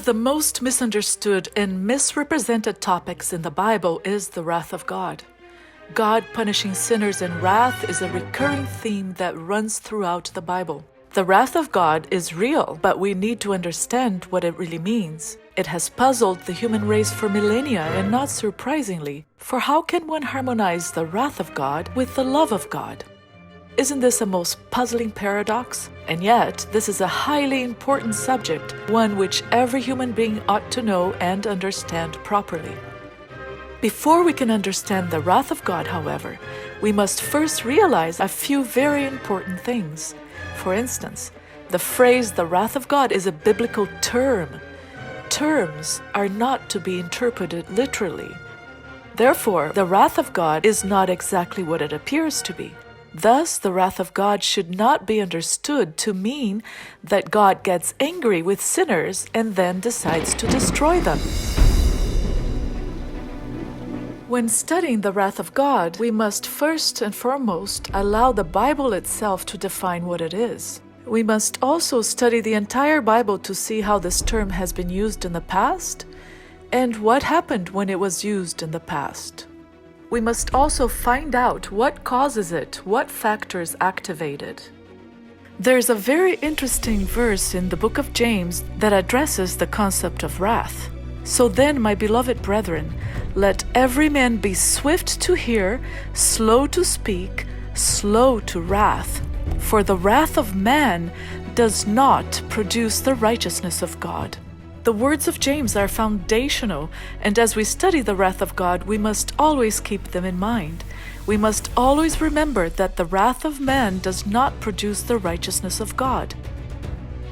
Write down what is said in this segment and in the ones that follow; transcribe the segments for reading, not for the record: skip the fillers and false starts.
of the most misunderstood and misrepresented topics in the Bible is the wrath of God. God punishing sinners in wrath is a recurring theme that runs throughout the Bible. The wrath of God is real, but we need to understand what it really means. It has puzzled the human race for millennia, and not surprisingly, for how can one harmonize the wrath of God with the love of God? Isn't this a most puzzling paradox? And yet, this is a highly important subject, one which every human being ought to know and understand properly. Before we can understand the wrath of God, however, we must first realize a few very important things. For instance, the phrase "the wrath of God" is a biblical term. Terms are not to be interpreted literally. Therefore, the wrath of God is not exactly what it appears to be. Thus, the wrath of God should not be understood to mean that God gets angry with sinners and then decides to destroy them. When studying the wrath of God, we must first and foremost allow the Bible itself to define what it is. We must also study the entire Bible to see how this term has been used in the past and what happened when it was used in the past. We must also find out what causes it, what factors activate it. There's a very interesting verse in the book of James that addresses the concept of wrath. So then, my beloved brethren, let every man be swift to hear, slow to speak, slow to wrath. For the wrath of man does not produce the righteousness of God. The words of James are foundational, and as we study the wrath of God, we must always keep them in mind. We must always remember that the wrath of man does not produce the righteousness of God.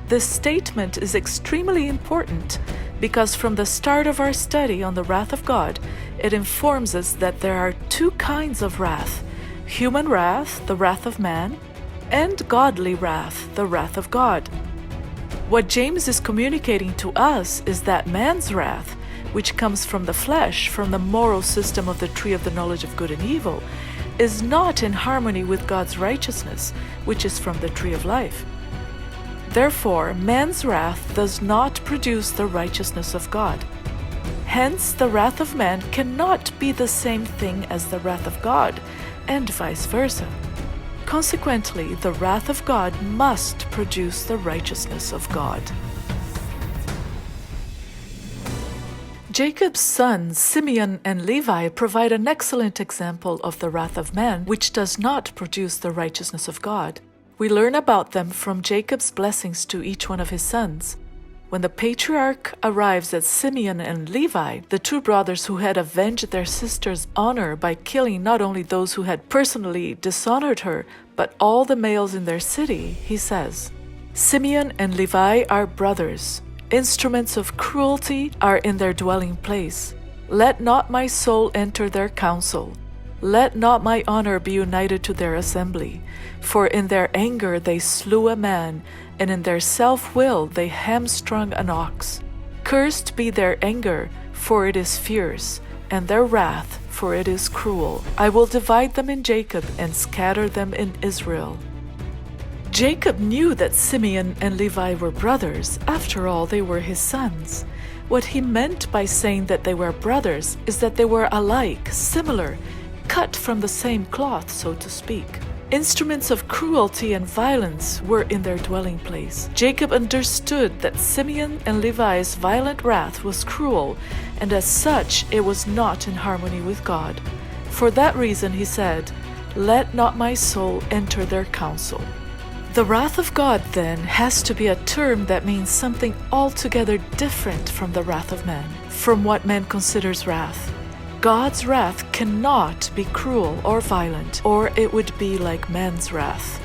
This statement is extremely important because from the start of our study on the wrath of God, it informs us that there are two kinds of wrath: human wrath, the wrath of man, and godly wrath, the wrath of God. What James is communicating to us is that man's wrath, which comes from the flesh, from the moral system of the tree of the knowledge of good and evil, is not in harmony with God's righteousness, which is from the tree of life. Therefore, man's wrath does not produce the righteousness of God. Hence, the wrath of man cannot be the same thing as the wrath of God, and vice versa. Consequently, the wrath of God must produce the righteousness of God. Jacob's sons, Simeon and Levi, provide an excellent example of the wrath of man, which does not produce the righteousness of God. We learn about them from Jacob's blessings to each one of his sons. When the patriarch arrives at Simeon and Levi, the two brothers who had avenged their sister's honor by killing not only those who had personally dishonored her, but all the males in their city, he says, "Simeon and Levi are brothers. Instruments of cruelty are in their dwelling place. Let not my soul enter their council. Let not my honor be united to their assembly. For in their anger they slew a man, and in their self-will they hamstrung an ox. Cursed be their anger, for it is fierce, and their wrath, for it is cruel. I will divide them in Jacob and scatter them in Israel." Jacob knew that Simeon and Levi were brothers. After all, they were his sons. What he meant by saying that they were brothers is that they were alike, similar, cut from the same cloth, so to speak. Instruments of cruelty and violence were in their dwelling place. Jacob understood that Simeon and Levi's violent wrath was cruel, and as such it was not in harmony with God. For that reason he said, "Let not my soul enter their council." The wrath of God, then, has to be a term that means something altogether different from the wrath of man, from what man considers wrath. God's wrath cannot be cruel or violent, or it would be like man's wrath.